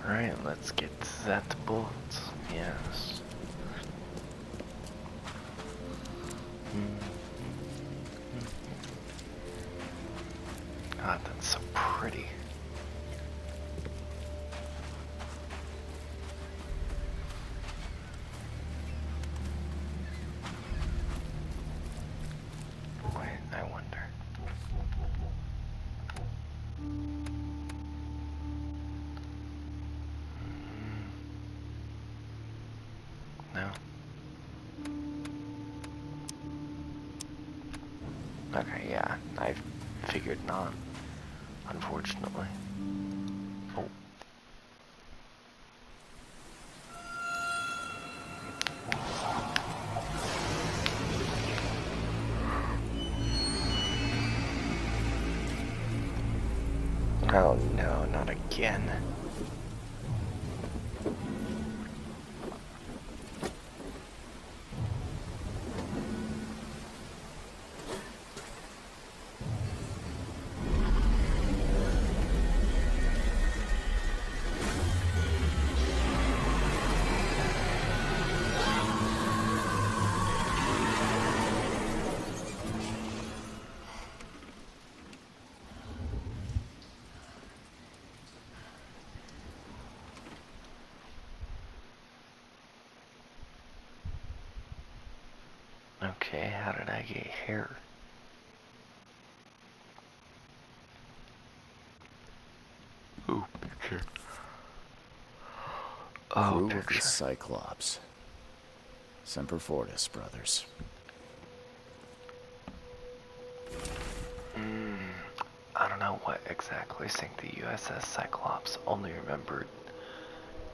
Alright, let's get that bolt. Yes. God, that's so pretty. Wait, I wonder. No? Okay, yeah, I figured not, unfortunately. Oh. Oh no, not again. Okay, how did I get here? Ooh, picture. Oh, Crew of the picture. Cyclops. Semper Fortis, brothers. I don't know what exactly sank the USS Cyclops, only remembered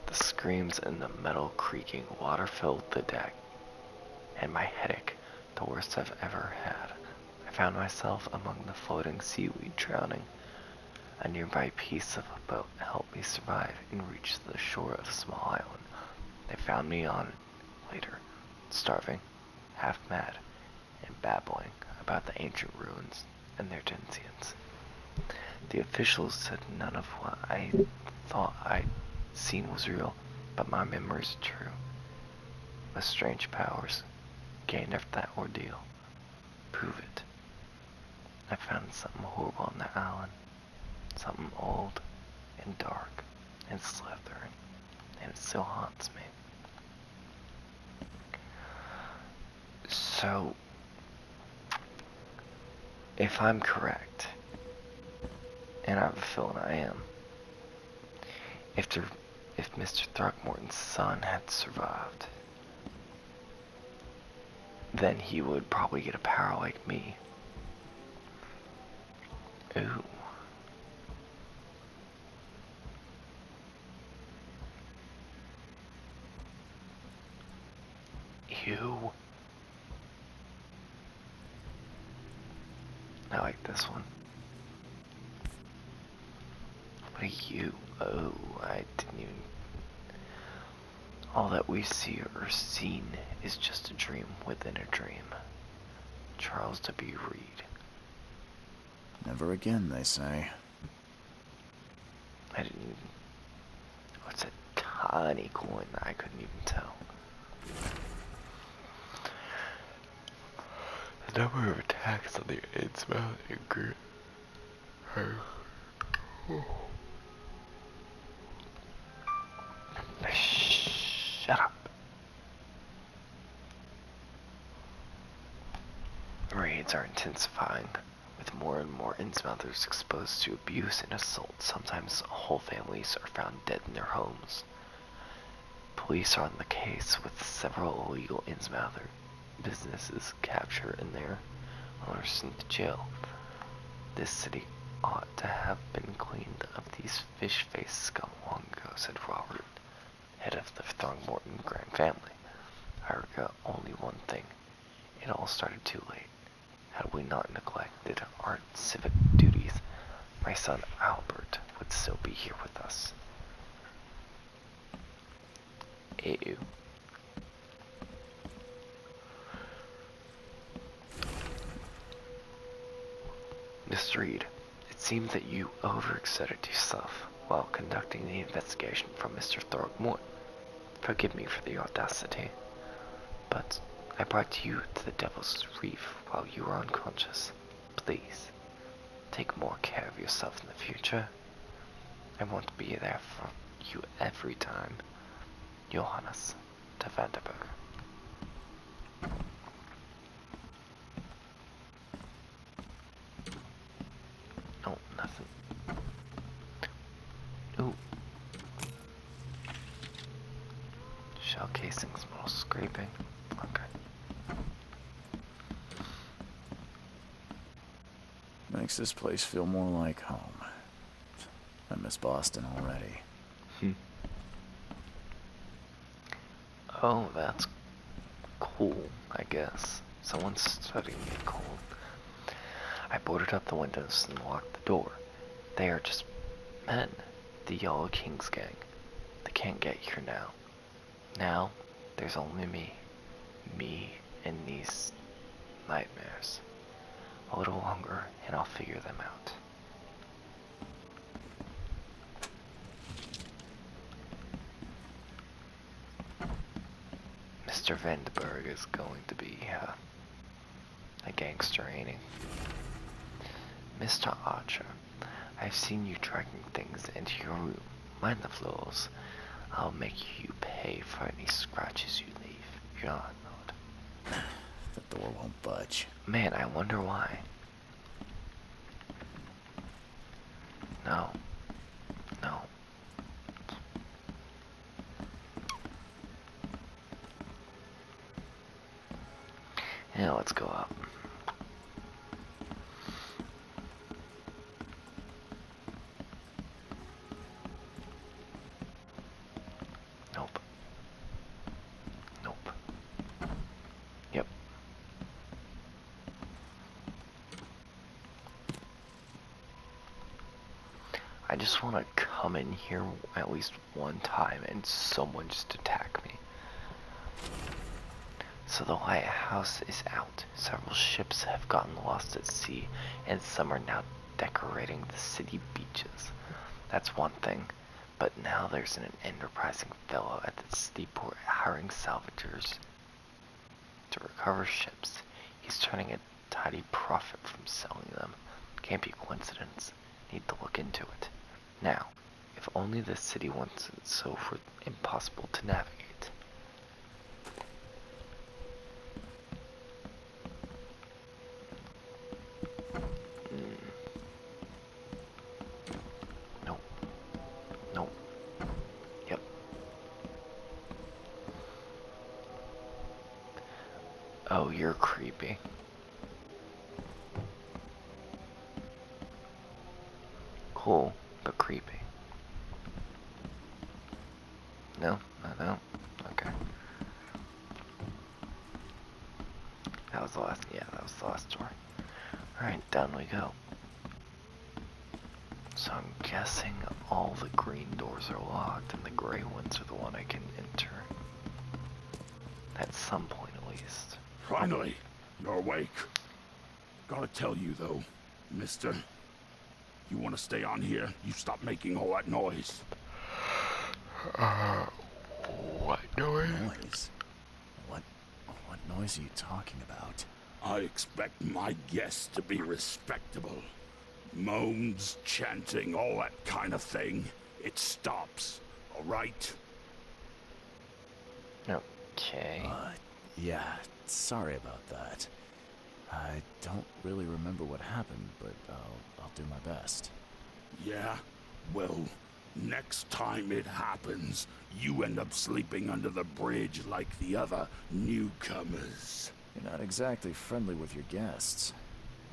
the screams and the metal creaking. Water filled the deck, and my headache, the worst I've ever had. I found myself among the floating seaweed, drowning. A nearby piece of a boat helped me survive and reach the shore of a small island. They found me on it later, starving, half mad, and babbling about the ancient ruins and their denizens. The officials said none of what I thought I'd seen was real, but my memories are true. With strange powers gained after that ordeal. Prove it. I found something horrible on that island. Something old and dark and slithering, and it still haunts me. So, if I'm correct, and I have a feeling I am, if Mr. Throckmorton's son had survived, then he would probably get a power like me. Ooh. Ew. I like this one. What are you? Oh, I didn't even... All that we see or seen is just a dream within a dream. Charles W. Reed. Never again, they say. I didn't even... What's a tiny coin that I couldn't even tell? The number of attacks on the Innsmouth and Greer. Shut up. Raids are intensifying, with more and more Innsmouthers exposed to abuse and assault. Sometimes whole families are found dead in their homes. Police are on the case with several illegal Innsmouther businesses captured and their owners sent to jail. This city ought to have been cleaned of these fish-faced scum long ago, said Robert, head of the Throckmorton Grant family. I regret only one thing. It all started too late. Had we not neglected our civic duties, my son Albert would still be here with us. Ew. Mr. Reed, it seems that you overexerted yourself. while conducting the investigation from Mr. Thorgmore. Forgive me for the audacity, but I brought you to the Devil's Reef while you were unconscious. Please, take more care of yourself in the future. I won't be there for you every time. Johannes de Vanderberg. Oh, nothing. Ooh. Shell casings, little scraping. Okay. Makes this place feel more like home. I miss Boston already. Oh, that's cool, I guess. Someone's studying me cold. I boarded up the windows and locked the door. They are just men. The Yellow Kings gang. They can't get here now. Now, there's only me. Me and these nightmares. A little longer, and I'll figure them out. Mr. Vandenberg is going to be a gangster, ain't he? Mr. Archer, I've seen you dragging things into your room. Mind the floors. I'll make you pay for any scratches you leave. You're not allowed. The door won't budge. Man, I wonder why. No. No. Yeah, let's go up. Nope. Nope. Yep. I just want to come in here at least one time and someone just attack me. So the lighthouse is out. Several ships have gotten lost at sea, and some are now decorating the city beaches. That's one thing. But now there's an enterprising fellow at the city port hiring salvagers to recover ships. He's turning a tidy profit from selling them. Can't be a coincidence. Need to look into it. Now, if only the city wants it so impossible to navigate. Nope. Nope. Yep. Oh, you're creepy. Cool, but creepy. No? No? Okay. That was the last, yeah, that was the last door. Alright, down we go. So I'm guessing all the green doors are locked and the gray ones are the one I can enter. At some point at least. Finally, you're awake. Gotta tell you though, mister, you wanna stay on here, you stop making all that noise. What noise? Noise? What noise are you talking about? I expect my guests to be respectable. Moans, chanting, all that kind of thing. It stops, all right? Okay. Yeah, sorry about that. I don't really remember what happened, but I'll do my best. Yeah? Well, next time it happens, you end up sleeping under the bridge like the other newcomers. You're not exactly friendly with your guests.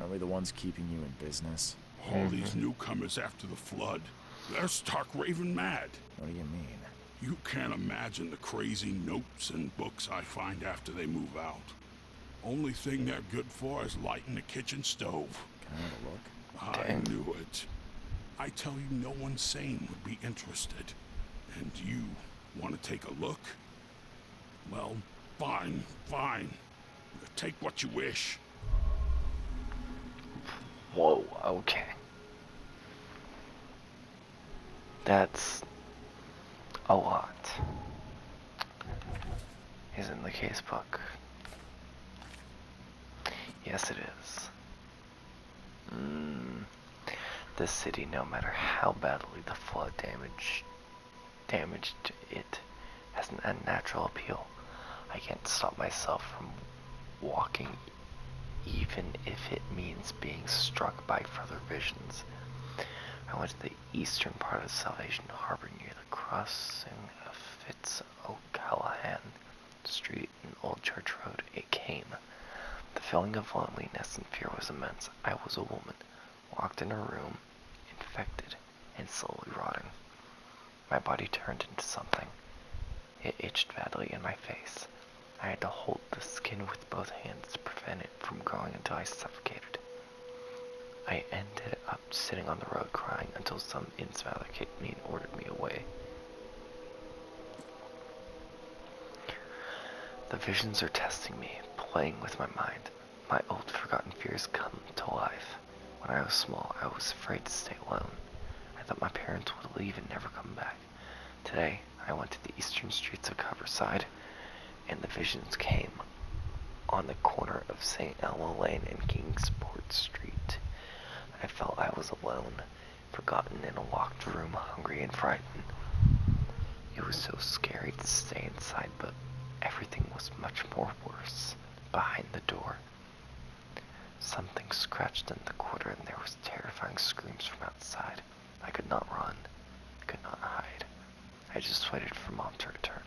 Are we the ones keeping you in business? All these newcomers after the flood, they're stark raving mad. What do you mean? You can't imagine the crazy notes and books I find after they move out. Only thing they're good for is lighting the kitchen stove. Can I have a look? I Dang. knew it. I tell you, no one sane would be interested. And you want to take a look? Well, fine. Take what you wish. Whoa, okay. That's a lot. Is in the casebook. Yes, it is. This city, no matter how badly the flood damaged it, has an unnatural appeal. I can't stop myself from walking, even if it means being struck by further visions. I went to the eastern part of Salvation Harbor near the crossing of Fitz O'Callahan Street and Old Church Road. It came. The feeling of loneliness and fear was immense. I was a woman, locked in a room, infected, and slowly rotting. My body turned into something. It itched badly in my face. I had to hold the skin with both hands to prevent it from growing until I suffocated. I ended up sitting on the road crying until some invalid kicked me and ordered me away. The visions are testing me, playing with my mind. My old forgotten fears come to life. When I was small, I was afraid to stay alone. I thought my parents would leave and never come back. Today, I went to the eastern streets of Coverside, and the visions came on the corner of St. Elmo Lane and Kingsport Street. I felt I was alone, forgotten in a locked room, hungry and frightened. It was so scary to stay inside, but everything was much more worse behind the door. Something scratched in the corner and there was terrifying screams from outside. I could not run, could not hide. I just waited for Mom to return.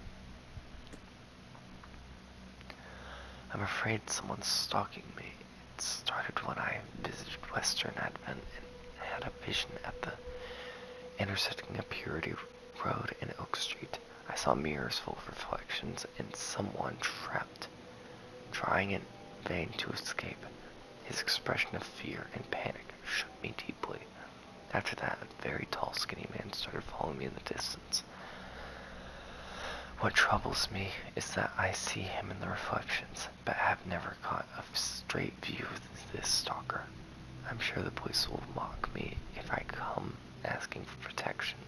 I'm afraid someone's stalking me. It started when I visited Western Advent and had a vision at the intersecting of Purity Road and Oak Street. I saw mirrors full of reflections and someone trapped, trying in vain to escape. His expression of fear and panic shook me deeply. After that, a very tall, skinny man started following me in the distance. What troubles me is that I see him in the reflections, but have never caught a straight view of this stalker. I'm sure the police will mock me if I come asking for protection.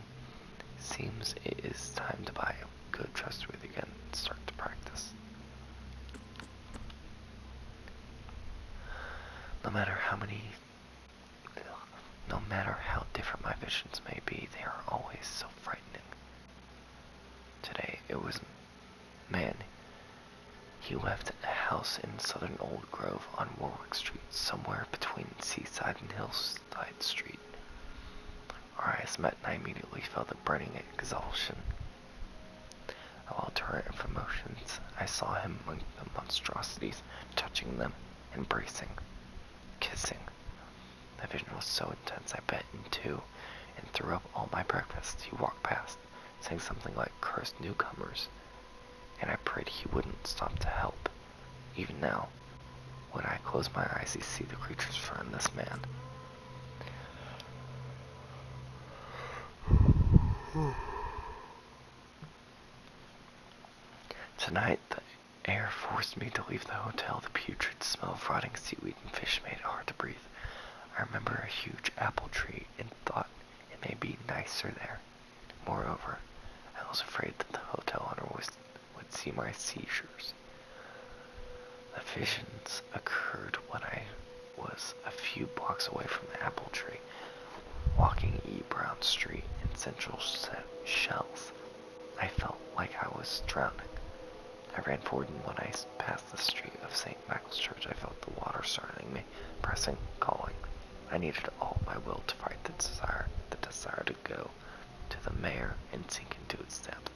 Seems it is time to buy a good trustworthy gun and start to practice. No matter how different my visions may be, they are always so frightening. Today, it was a man. He left a house in southern Old Grove on Warwick Street, somewhere between Seaside and Hillside Street. Our eyes met and I immediately felt a burning exhaustion. A wild torrent of emotions. I saw him among the monstrosities, touching them, embracing, kissing. The vision was so intense I bit in two and threw up all my breakfast. He walked past, saying something like "cursed newcomers," and I prayed he wouldn't stop to help. Even now, when I close my eyes, I see the creature's friend, this man. Tonight, the air forced me to leave the hotel. The putrid smell of rotting seaweed and fish made it hard to breathe. I remember a huge apple tree and thought it may be nicer there. Moreover, I was afraid that the hotel owner would see my seizures. The visions occurred when I was a few blocks away from the apple tree, walking E. Brown Street in Central Shells. I felt like I was drowning. I ran forward, and when I passed the street of St. Michael's Church, I felt the water surrounding me, pressing, calling. I needed all my will to fight the desire to go to the mare and sink into its depth.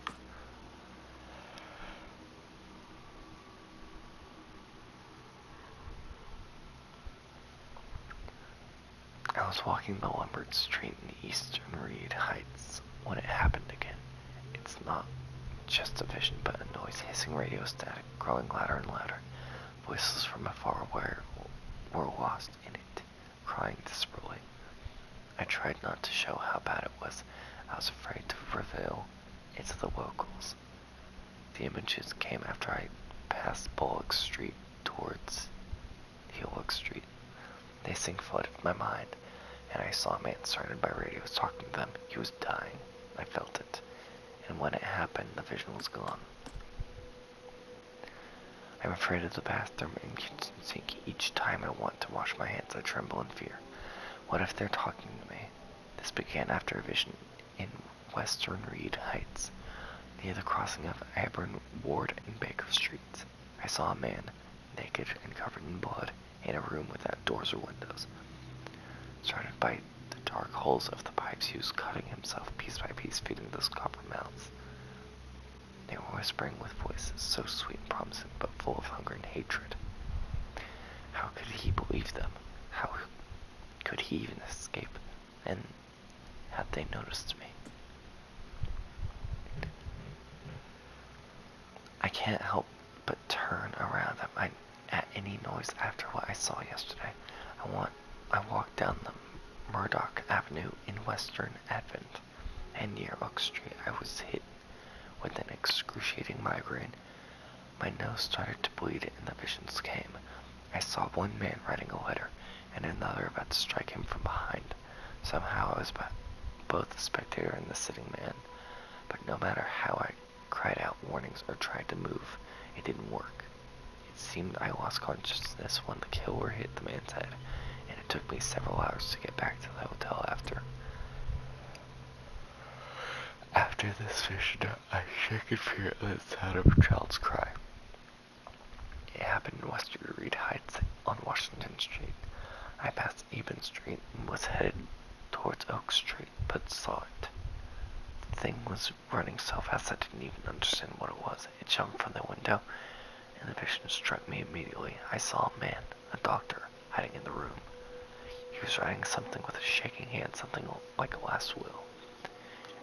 I was walking the lumbered street in eastern Reed Heights when it happened again. It's not just a vision, but a noise, hissing radio static, growing louder and louder. Voices from afar away were lost in it, crying desperately. I tried not to show how bad it was. I was afraid to reveal it to the locals. The images came after I passed Bullock Street towards Hillock Street. They flooded my mind, and I saw a man surrounded by radios talking to them. He was dying. I felt it, and when it happened, the vision was gone. I'm afraid of the bathroom and kitchen sink. Each time I want to wash my hands, I tremble in fear. What if they're talking to me? This began after a vision in Western Reed Heights, near the crossing of Auburn Ward and Baker Streets. I saw a man, naked and covered in blood, in a room without doors or windows, surrounded by the dark holes of the pipes he was cutting himself piece by piece, feeding those copper mouths. They were whispering with voices so sweet and promising, but full of hunger and hatred. How could he believe them? How could he even escape? And had they noticed me? I can't help but turn around at any noise after what I saw yesterday. I walked down the Murdoch Avenue in Western Advent, and near Oak Street I was hit with an excruciating migraine. My nose started to bleed and the visions came. I saw one man writing a letter, and another about to strike him from behind. Somehow I was both the spectator and the sitting man, but no matter how I cried out warnings or tried to move, it didn't work. It seemed I lost consciousness when the killer hit the man's head, and it took me several hours to get back to the hotel after. After this vision, I shake in fear at the sound of a child's cry. It happened in Western Reed Heights on Washington Street. I passed Eben Street and was headed towards Oak Street, but saw it. The thing was running so fast I didn't even understand what it was. It jumped from the window, and the vision struck me immediately. I saw a man, a doctor, hiding in the room. He was writing something with a shaking hand, something like a last will.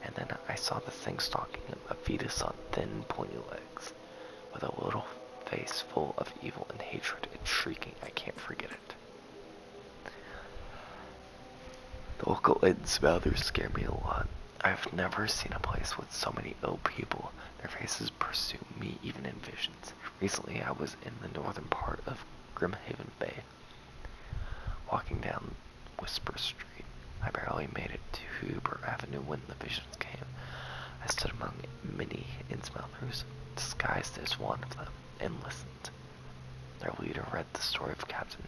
And then I saw the thing stalking him, a fetus on thin, pointy legs, with a little face full of evil and hatred and shrieking. I can't forget it. The local inn smell scared me a lot. I've never seen a place with so many ill people. Their faces pursue me even in visions. Recently I was in the northern part of Grimhaven Bay, walking down Whisper Street. I barely made it to Huber Avenue when the visions came. I stood among many in-smellers, disguised as one of them, and listened. Their leader read the story of Captain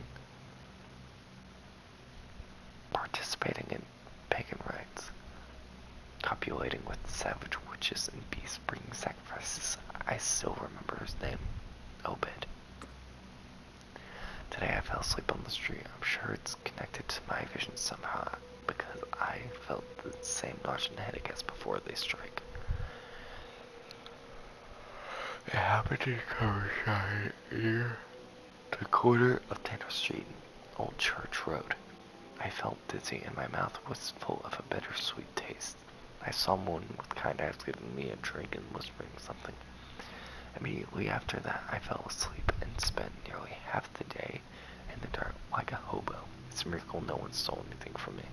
participating in pagan rites, copulating with savage witches and beasts, bringing sacrifices. I still remember his name, Obed. Today I fell asleep on the street. I'm sure it's connected to my vision somehow, because I felt the same nausea and headache as before they strike. It happened to coincide near the corner of Tanner Street and Old Church Road. I felt dizzy and my mouth was full of a bittersweet taste. I saw one with kind eyes giving me a drink and whispering something. Immediately after that, I fell asleep and spent nearly half the day in the dark like a hobo. It's a miracle no one stole anything from me.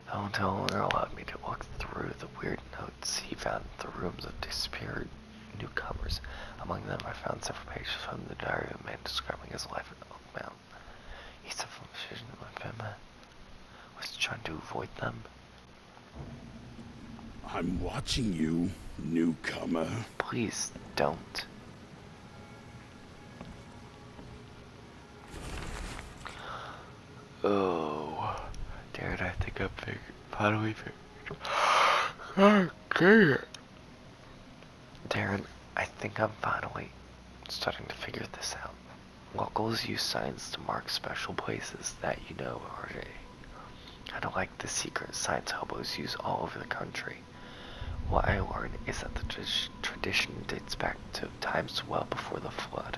The hotel owner allowed me to look through the weird notes he found in the rooms of disappeared newcomers. Among them, I found several pages from the diary of a man describing his life at Oak Mountain. He suffered from vision with him, was trying to avoid them. I'm watching you, newcomer. Please don't. Oh, Darren, I think I'm finally figured. Oh, dang it. Darren, I think I'm finally starting to figure this out. Locals use signs to mark special places that you know, RJ. Kind of like the secret signs hobos use all over the country. What I learned is that the tradition dates back to times well before the flood.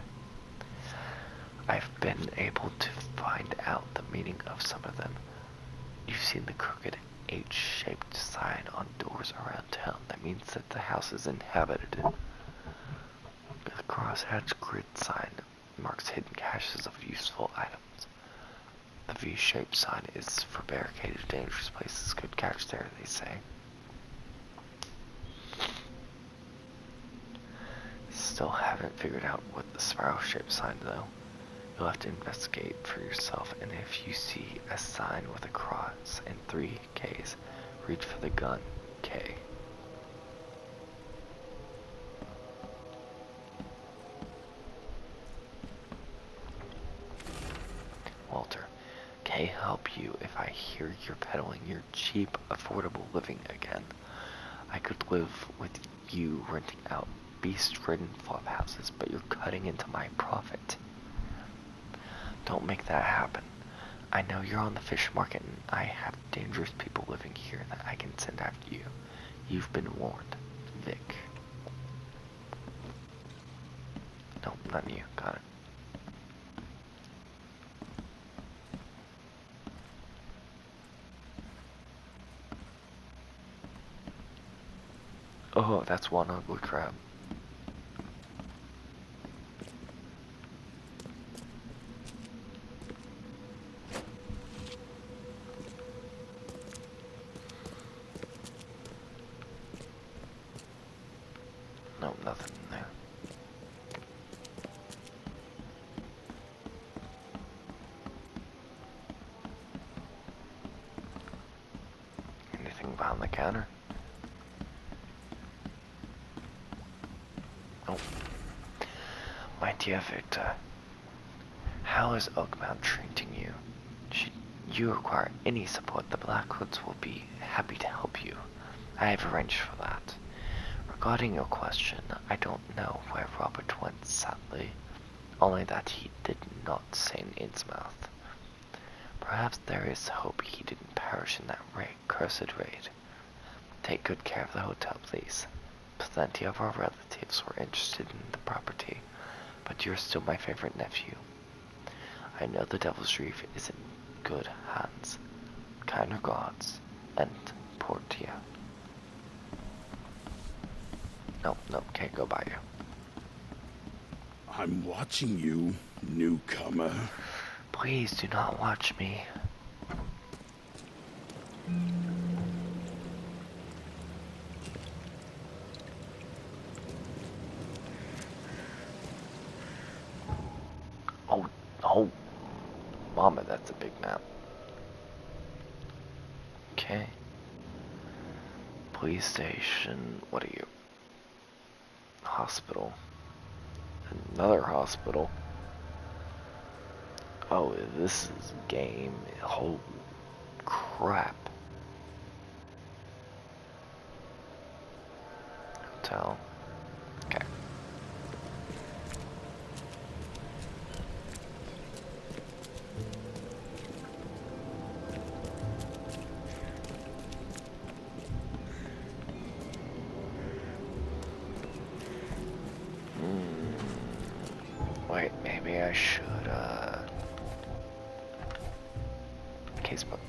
I've been able to find out the meaning of some of them. You've seen the crooked H-shaped sign on doors around town. That means that the house is inhabited. The crosshatch grid sign marks hidden caches of useful items. The V-shaped sign is for barricaded, dangerous places. Good catch there, they say. Still haven't figured out what the spiral-shaped sign, though. You'll have to investigate for yourself, and if you see a sign with a cross and 3 Ks, reach for the gun, K. Walter, K help you if I hear you're peddling your cheap, affordable living again. I could live with you renting out beast-ridden flop houses, but you're cutting into my profit. Don't make that happen. I know you're on the fish market and I have dangerous people living here that I can send after you. You've been warned. Vic. Nope, not you. Got it. Oh, that's one ugly crab. Nope, nothing in there. Anything behind the counter? Nope. My dear Victor, how is Oakmount treating you? Should you require any support, the Blackwoods will be happy to help you. I have arranged for that. Regarding your question, I don't know where Robert went, sadly. Only that he did not say in Innsmouth. Perhaps there is hope he didn't perish in that cursed raid. Take good care of the hotel, please. Plenty of our relatives were interested in the property, but you're still my favorite nephew. I know the Devil's Reef is in good hands. Kind regards, and Portia. Nope, can't go by you. I'm watching you, newcomer. Please do not watch me. Oh, Mama, that's a big map. Okay. Police station, what are you? Hospital. Another hospital. Oh, this is game. Holy crap. Hotel. Okay. Wait, maybe I should, casebook.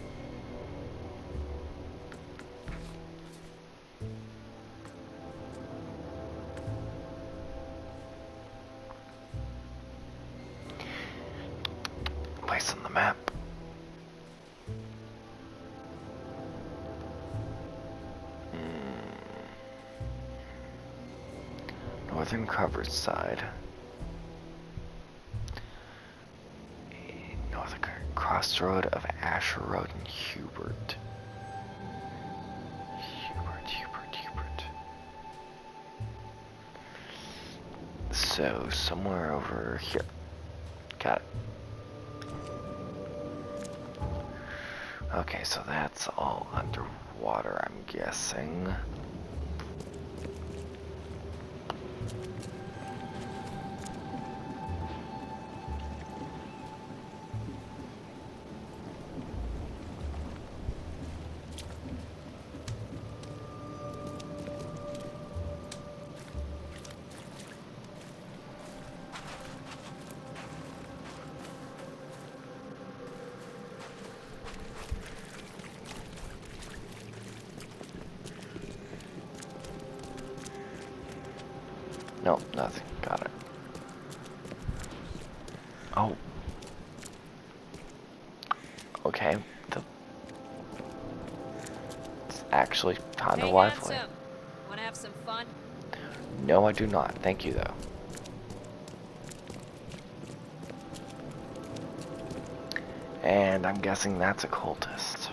Place on the map. Northern covered side. Northern crossroad of Asher Road and Hubert. Hubert. So, somewhere over here. Got it. Okay, so that's all underwater, I'm guessing. Nope, nothing. Got it. Oh. Okay. It's actually kind of lively. Handsome. Wanna have some fun? No, I do not. Thank you, though. And I'm guessing that's a cultist.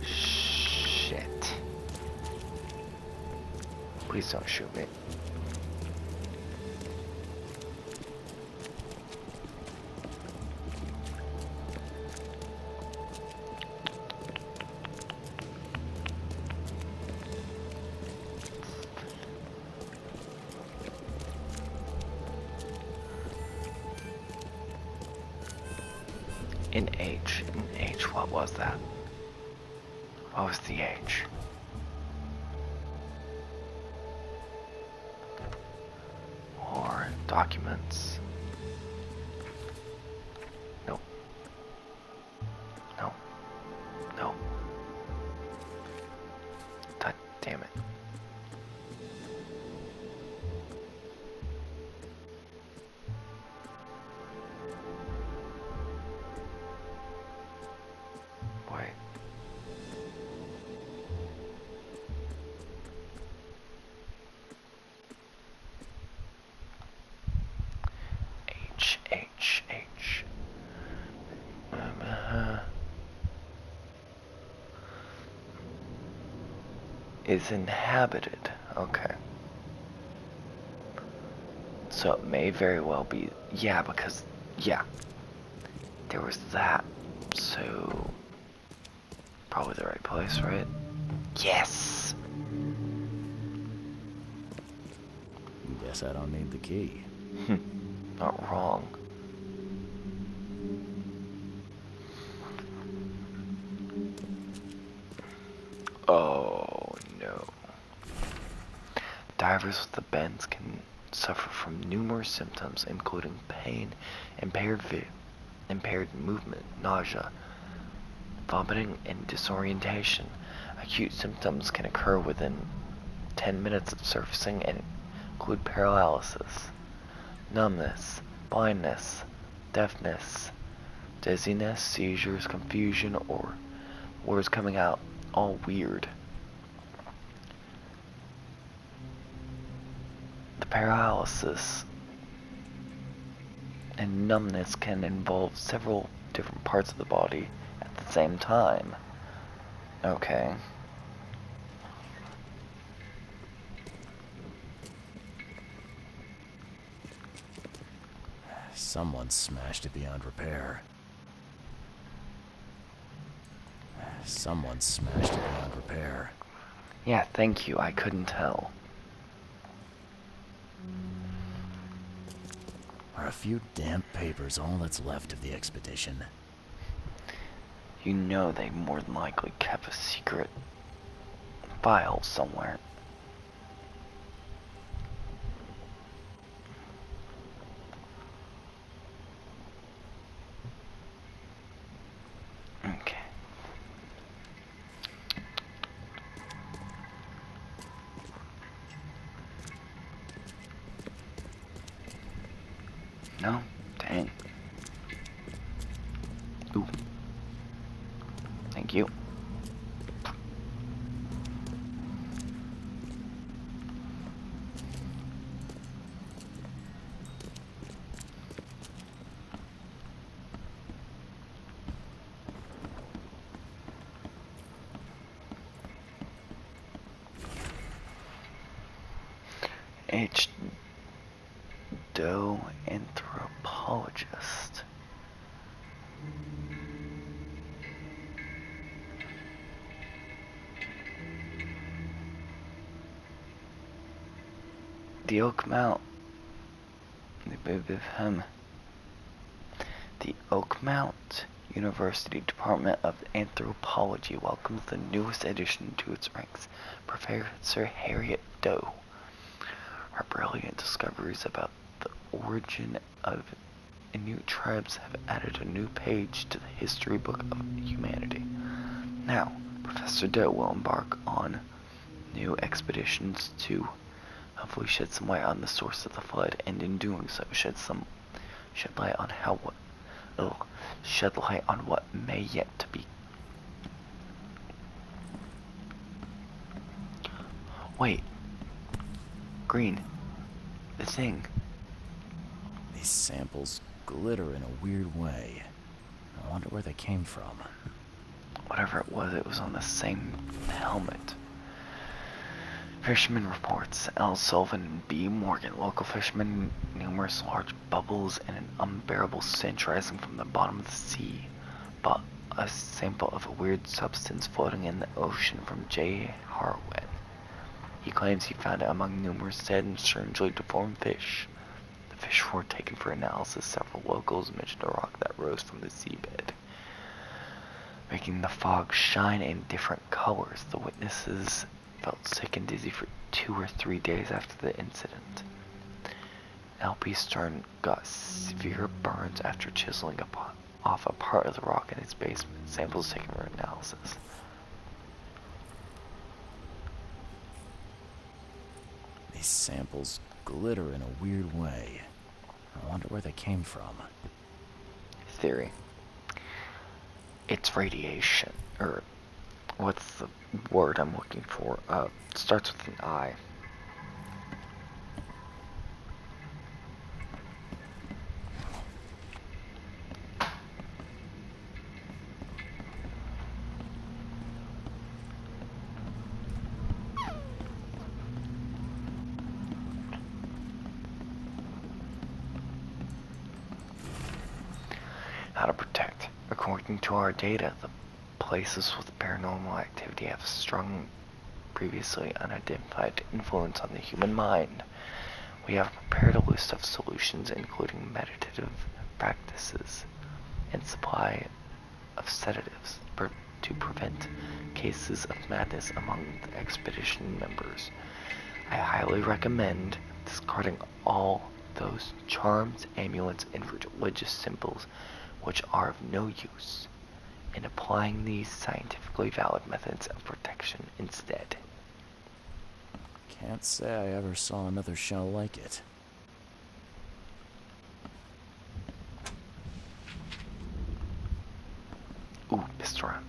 Shit. Please don't shoot me. In H, what was that? What was the H? Or documents? Nope. Nope. Nope. God damn it. Wait. H. Is inhabited. Okay. So it may very well be. Yeah, because. Yeah. There was that. So. Probably the right place, right? Yes! Guess I don't need the key. Not wrong. Oh no. Divers with the bends can suffer from numerous symptoms, including pain, impaired movement, nausea, vomiting, and disorientation. Acute symptoms can occur within 10 minutes of surfacing and include paralysis, numbness, blindness, deafness, dizziness, seizures, confusion, or words coming out all weird. The paralysis and numbness can involve several different parts of the body at the same time. Okay. Someone smashed it beyond repair. Someone smashed it beyond repair. Yeah, thank you. I couldn't tell. Are a few damp papers all that's left of the expedition? You know they more than likely kept a secret file somewhere. Okay. No? Dang. Ooh. Thank you. H. Doe anthropologist. The Oak Mount. The Oakmont University Department of Anthropology welcomes the newest addition to its ranks, Professor Harriet Doe. Her brilliant discoveries about the origin of Inuit tribes have added a new page to the history book of humanity. Now, Professor Doe will embark on new expeditions to hopefully shed some light on the source of the flood, and in doing so, shed light on what may yet to be. Wait. Green. The thing. These samples glitter in a weird way. I wonder where they came from. Whatever it was on the same helmet. Fisherman reports L. Sullivan and B. Morgan. Local fishermen, numerous large bubbles and an unbearable stench rising from the bottom of the sea. But a sample of a weird substance floating in the ocean from J. Harwin. He claims he found it among numerous dead and strangely deformed fish. The fish were taken for analysis. Several locals mentioned a rock that rose from the seabed, making the fog shine in different colors. The witnesses felt sick and dizzy for 2 or 3 days after the incident. LP Stern got severe burns after chiseling off a part of the rock in his basement. Samples taken for analysis. These samples glitter in a weird way. I wonder where they came from. Theory. It's radiation. Or, what's the word I'm looking for? Starts with an I. How to protect. According to our data, the places with paranormal activity have a strong, previously unidentified influence on the human mind. We have prepared a list of solutions, including meditative practices and supply of sedatives to prevent cases of madness among the expedition members. I highly recommend discarding all those charms, amulets, and religious symbols which are of no use, and applying these scientifically valid methods of protection instead. Can't say I ever saw another shell like it. Ooh, Pistoran.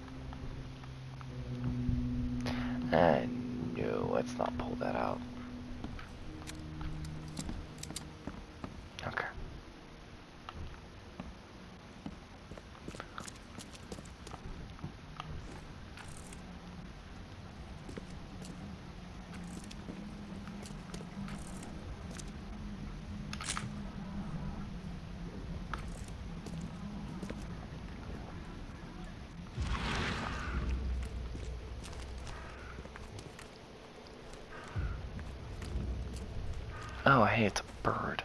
No, let's not pull that out. Okay. Oh, hey, it's a bird.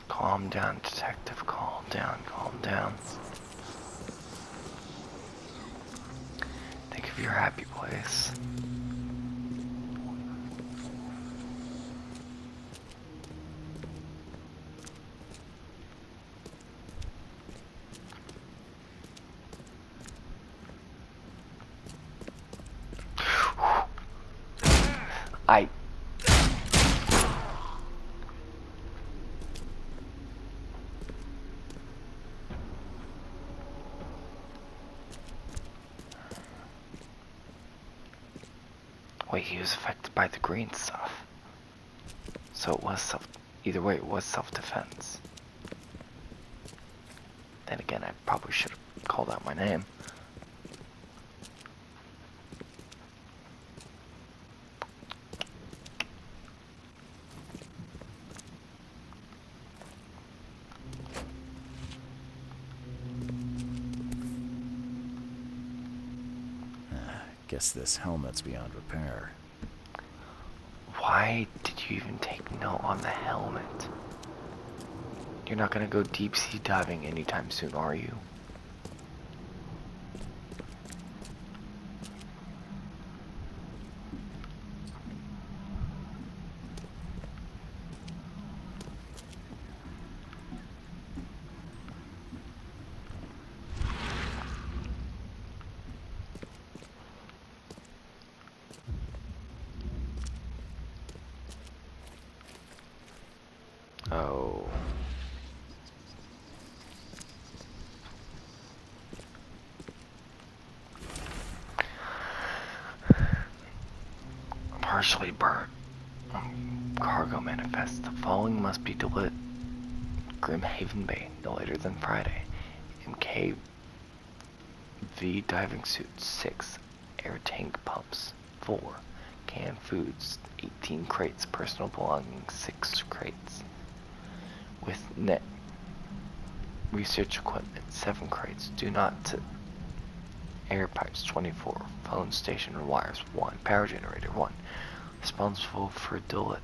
Calm down, detective. Calm down, calm down. Think of your happy place. Wait, he was affected by the green stuff. So it was either way, it was self-defense. Then again, I probably should have called out my name. Guess this helmet's beyond repair. Why did you even take note on the helmet? You're not gonna go deep sea diving anytime soon, are you? partially burnt. Cargo manifest. The following must be delivered. Grimhaven Bay, no later than Friday. MKV diving suits, 6. Air tank pumps, 4. Canned foods, 18 crates. Personal belongings, 6 crates. With net research equipment, 7 crates. Do not to air pipes, 24. Phone station and wires, 1. Power generator, 1. Responsible for delivery.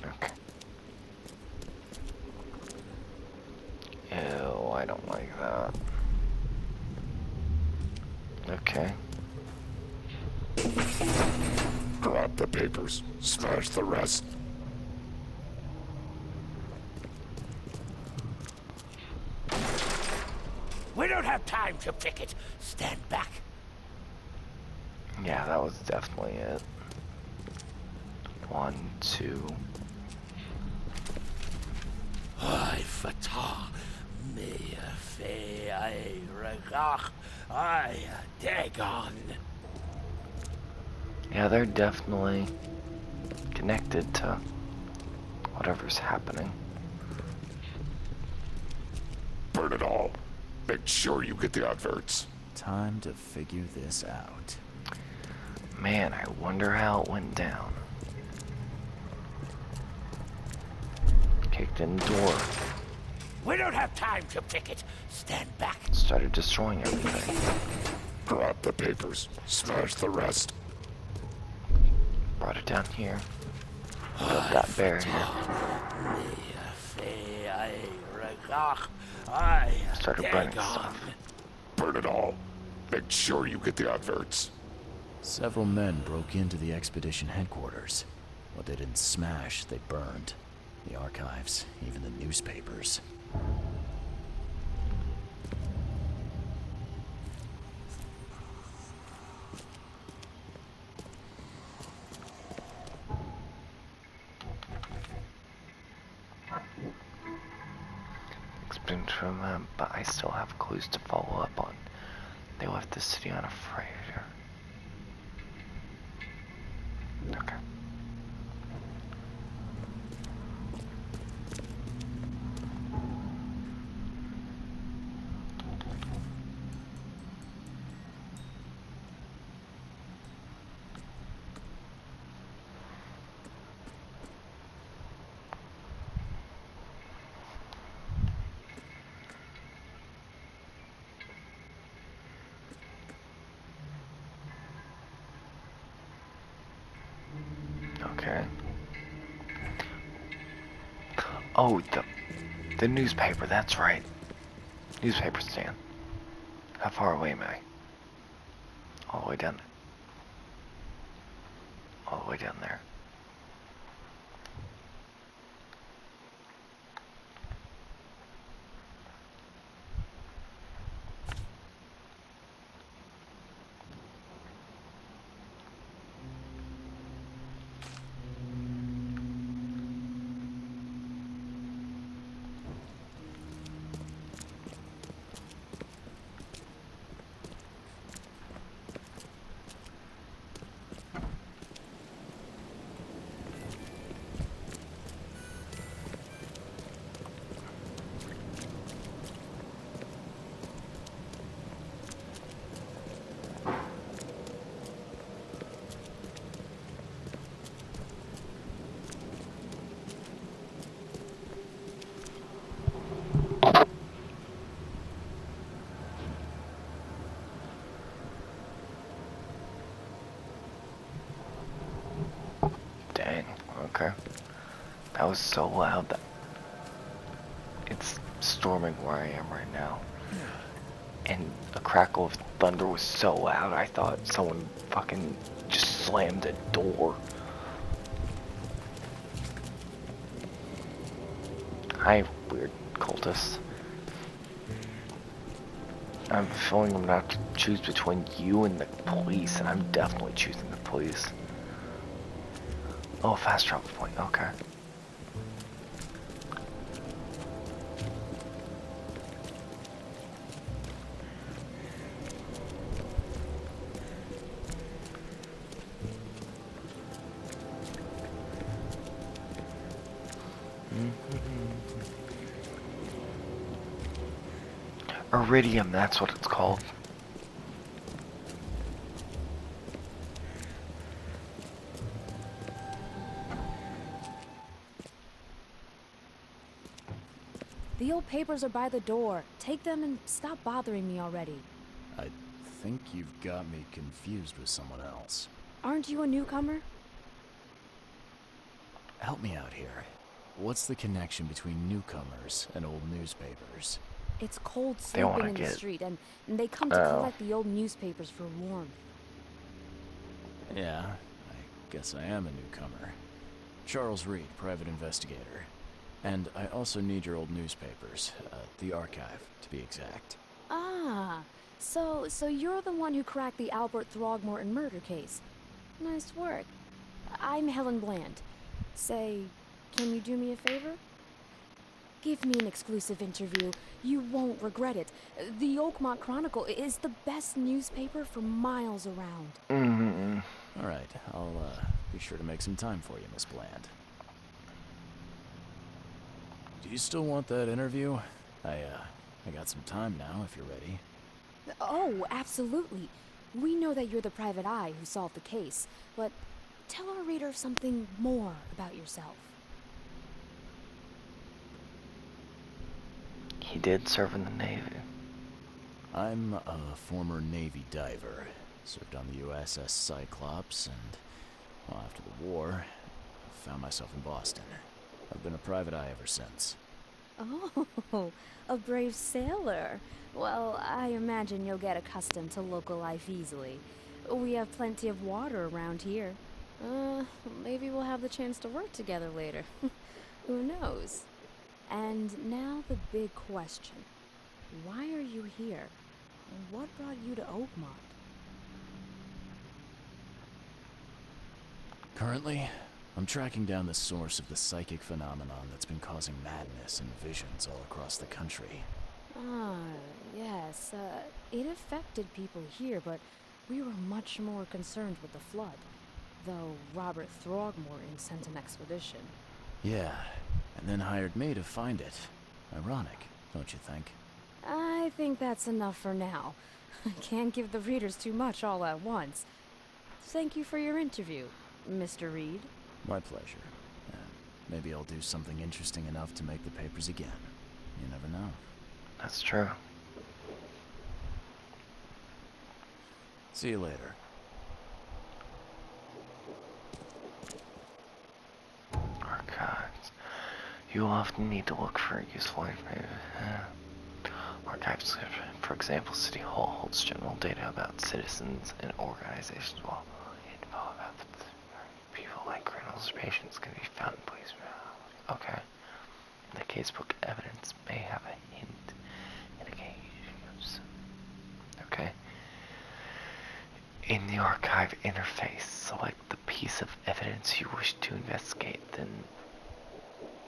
Okay. Ew, I don't like that. Okay. Grab the papers. Smash the rest. We don't have time to picket. Stand back. Yeah, that was definitely it. 1, 2. I fatah. Me fe I regach. I dagon. Yeah, they're definitely connected to whatever's happening. Burn it all. Make sure you get the adverts. Time to figure this out. Man, I wonder how it went down. Kicked in the door. We don't have time to picket. Stand back. Started destroying everything. Grab the papers. Smash the rest. Brought it down here. Built that barrier. Me fe I regach. I Started burning dagon. stuff. Burn it all. Make sure you get the adverts. Several men broke into the expedition headquarters. What they didn't smash, they burned. The archives, even the newspapers. Experience from them, but I still have clues to follow up on. They left the city on a freighter. Okay. Okay. Oh, the newspaper, that's right. Newspaper stand. How far away am I? All the way down. All the way down there. Dang, okay. That was so loud that it's storming where I am right now. And a crackle of thunder was so loud I thought someone fucking just slammed a door. Hi, weird cultist. I'm feeling I'm gonna have to choose between you and the police, and I'm definitely choosing the police. Oh, fast travel point, okay. Iridium, that's what it's called. The old papers are by the door. Take them and stop bothering me already. I think you've got me confused with someone else. Aren't you a newcomer? Help me out here. What's the connection between newcomers and old newspapers? It's cold They wanna sleeping in the get- street, and they come to Oh. collect the old newspapers for warmth. Yeah, I guess I am a newcomer. Charles Reed, private investigator. And I also need your old newspapers, the archive, to be exact. Ah, so you're the one who cracked the Albert Throgmorton murder case. Nice work. I'm Helen Bland. Say, can you do me a favor? Give me an exclusive interview. You won't regret it. The Oakmont Chronicle is the best newspaper for miles around. All right, I'll be sure to make some time for you, Miss Bland. Do you still want that interview? I got some time now, if you're ready. Oh, absolutely. We know that you're the private eye who solved the case, but tell our reader something more about yourself. He did serve in the Navy. I'm a former Navy diver. Served on the USS Cyclops, and, well, after the war, I found myself in Boston. I've been a private eye ever since. Oh, a brave sailor. Well, I imagine you'll get accustomed to local life easily. We have plenty of water around here. Maybe we'll have the chance to work together later. Who knows? And now the big question. Why are you here? What brought you to Oakmont? Currently, I'm tracking down the source of the psychic phenomenon that's been causing madness and visions all across the country. Ah, yes. It affected people here, but we were much more concerned with the flood. Though Robert Throgmorton sent an expedition. Yeah, and then hired me to find it. Ironic, don't you think? I think that's enough for now. I can't give the readers too much all at once. Thank you for your interview, Mr. Reed. My pleasure. Maybe I'll do something interesting enough to make the papers again. You never know. That's true. See you later. Archives. You will often need to look for useful information. Archives, for example, City Hall holds general data about citizens and organizations, while info about the people like criminals or patients can be found in police. Okay. The casebook evidence may have a hint indications. Okay. In the archive interface, select the piece of evidence you wish to investigate, then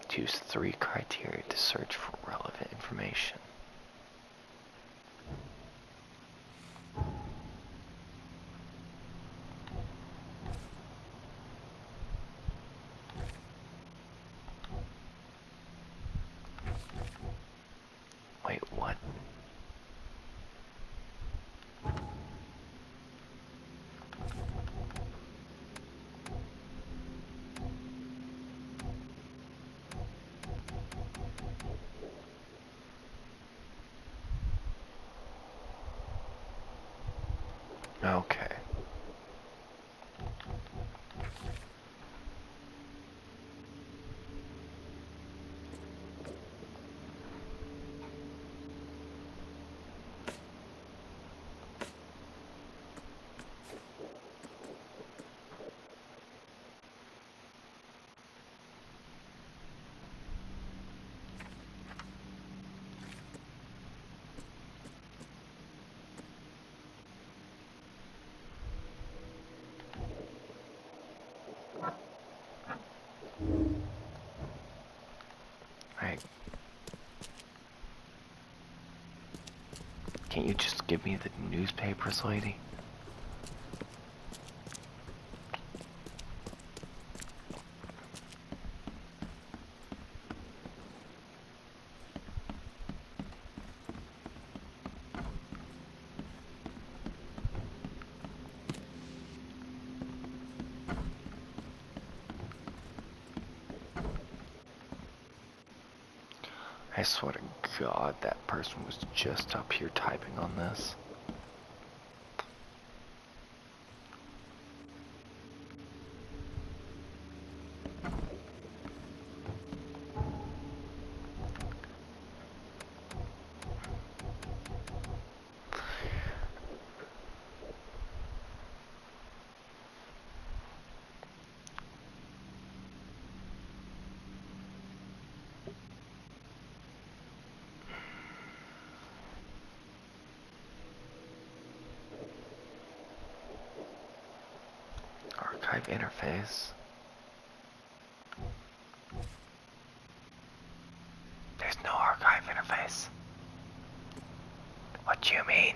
choose 3 criteria to search for relevant information. Wait, what? Okay. Can't you just give me the newspapers, lady? I swear to God, that person was just up here typing on this. Archive interface. There's no archive interface. What do you mean?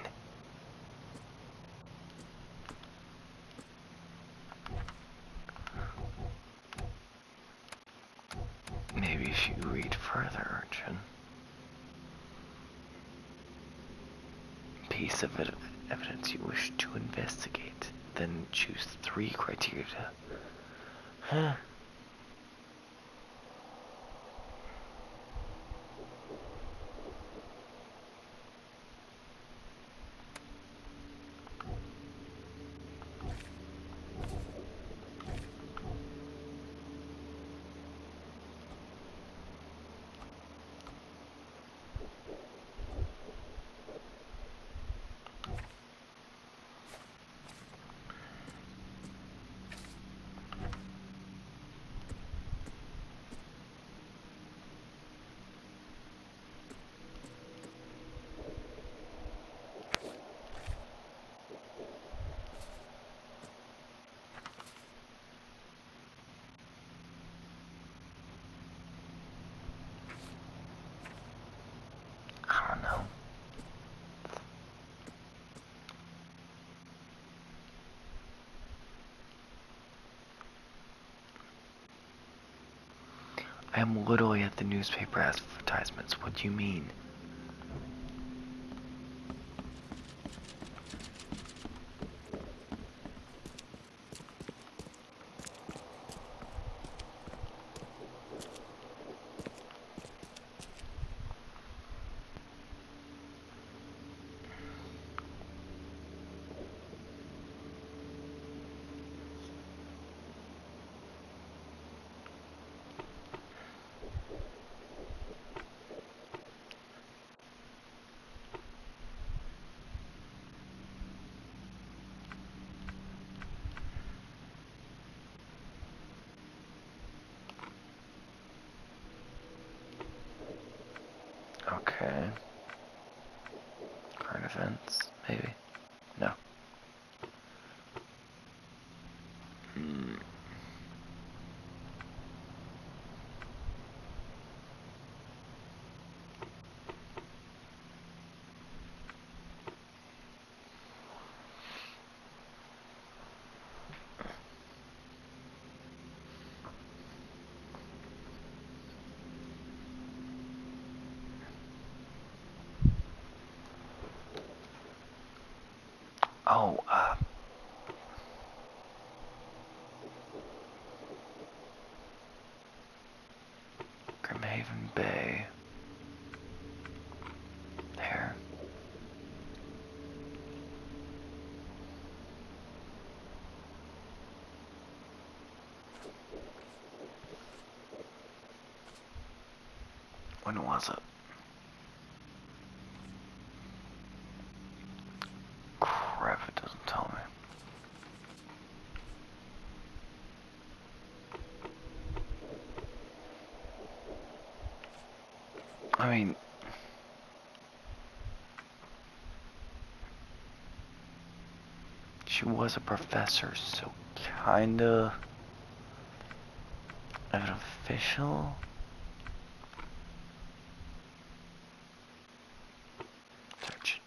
Maybe if you read further, urchin. Piece of evidence you wish to investigate. Then choose 3 criteria to... Huh? I don't know. I am literally at the newspaper advertisements. What do you mean? Okay. Current events, maybe? No. Hmm. Oh, Grimhaven Bay. There. When was it? Crap, it doesn't tell me. I mean... She was a professor, so kinda... an official? Search.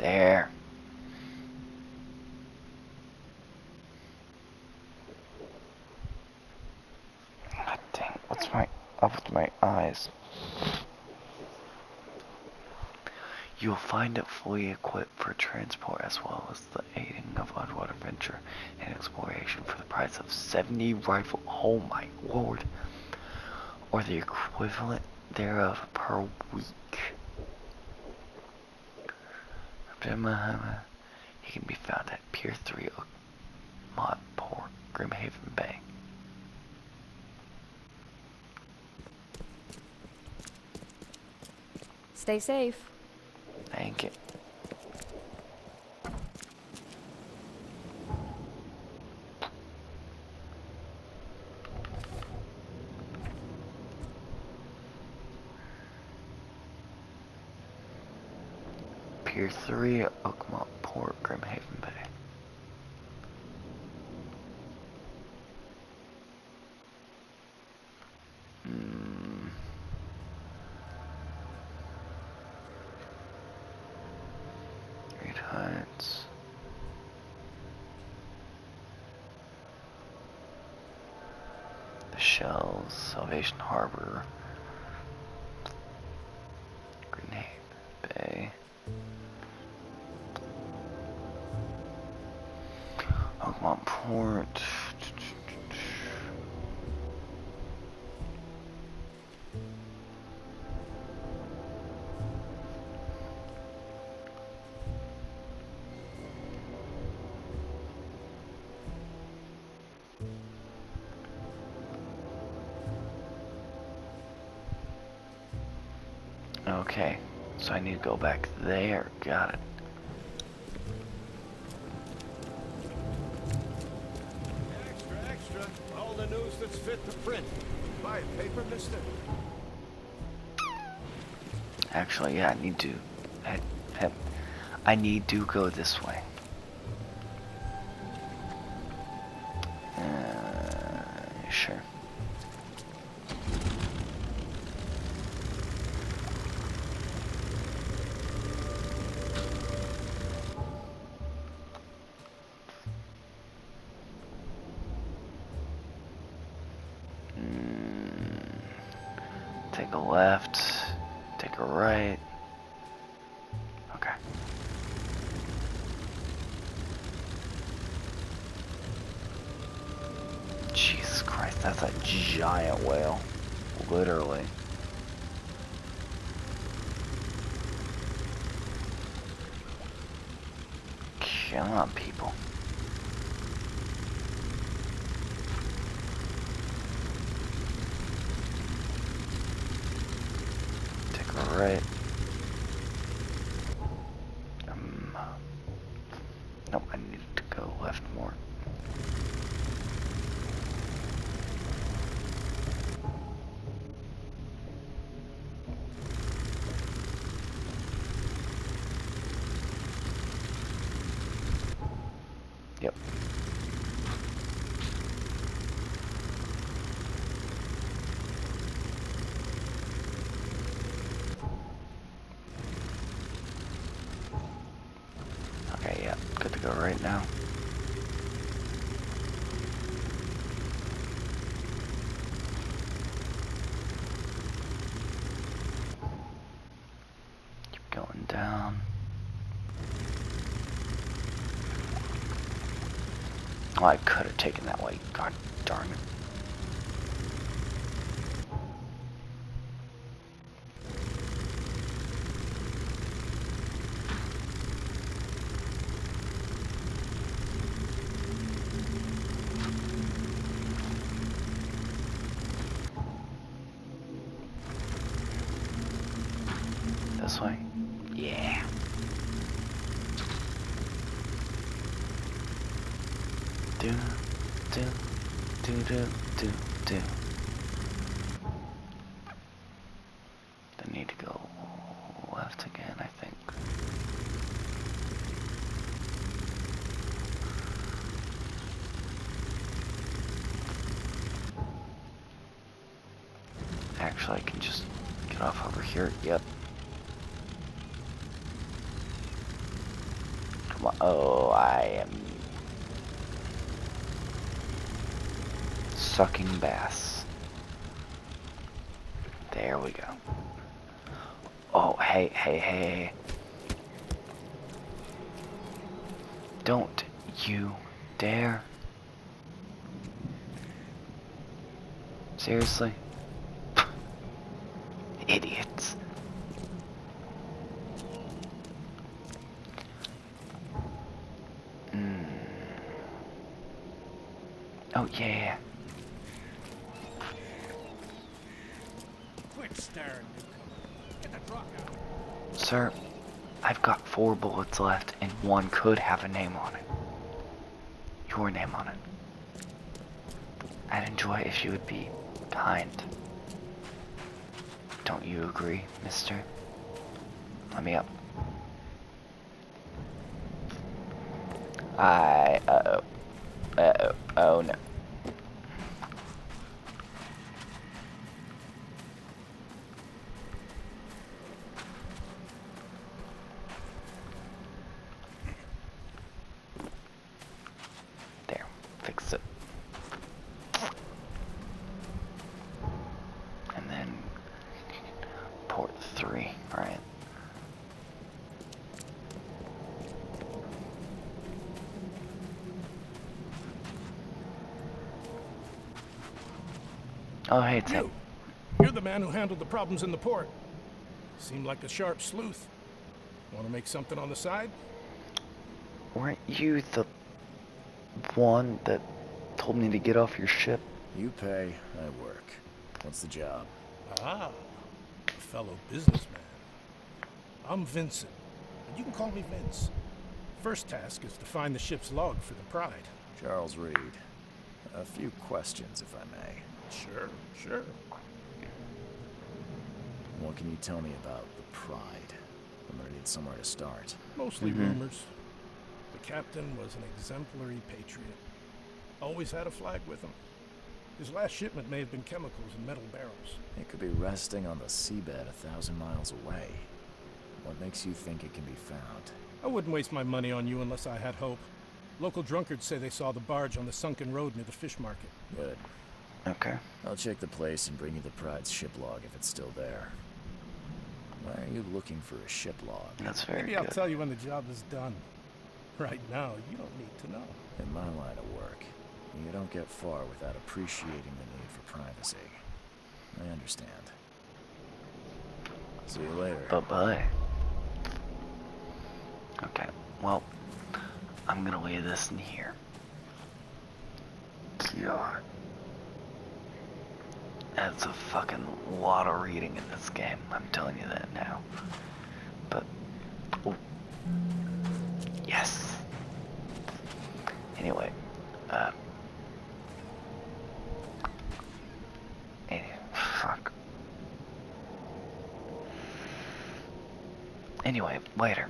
There. God dang, what's up with my eyes? You will find it fully equipped for transport as well as the aiding of underwater venture and exploration for the price of 70 rifle. Oh my lord. Or the equivalent thereof per week. He can be found at Pier 3, Oakmont Port, Grimhaven Bay. Stay safe. Thank you. Pier 3, Oakmont Port, Grimhaven Bay. Great Heights. The Shells, Salvation Harbor, Grenade Bay, Oakmont Port. Okay, so I need to go back there. Got it. Extra, extra. All the news that's fit to print. Buy a paper, mister? Actually, yeah, I need to go this way. Sure. Take a left, take a right. Okay. Jesus Christ, that's a giant whale. Literally. Come on, people. Take a right. Nope, I needed to go left more. Yep. Okay, yeah, good to go right now. Keep going down. Oh, I could have taken that way. God darn it. This way? Yeah. Do, do, do, do, do, do. I need to go left again, I think. Actually, I can just get off over here. Yep. Oh, I am sucking bass. There we go. Oh, hey, hey, hey. Don't you dare. Seriously? Idiots. Oh, yeah. Quit staring, newcomer. Get the truck out. Sir, I've got 4 bullets left, and one could have a name on it. Your name on it. I'd enjoy if you would be kind. Don't you agree, mister? Let me up. Uh-oh. Uh-oh. Oh, no. There. Fix it. And then port 3, right? Oh, hey, Tim. You're the man who handled the problems in the port. Seemed like a sharp sleuth. Want to make something on the side? Weren't you the one that told me to get off your ship? You pay, I work. What's the job? Ah, a fellow businessman. I'm Vincent, but you can call me Vince. First task is to find the ship's log for the Pride. Charles Reed. A few questions, if I may. Sure. What can you tell me about the Pride? I'm gonna need somewhere to start. Mostly rumors. The captain was an exemplary patriot. Always had a flag with him. His last shipment may have been chemicals in metal barrels. It could be resting on the seabed 1,000 miles away. What makes you think it can be found? I wouldn't waste my money on you unless I had hope. Local drunkards say they saw the barge on the sunken road near the fish market. Good. Okay. I'll check the place and bring you the Pride's ship log if it's still there. Why are you looking for a ship log? That's very Maybe good. I'll tell you when the job is done. Right now, you don't need to know. In my line of work, you don't get far without appreciating the need for privacy. I understand. See you later. Bye-bye. Okay, well, I'm gonna weigh this in here. God. That's a fucking lot of reading in this game, I'm telling you that now. But, oh, yes. Anyway, fuck. Anyway, later.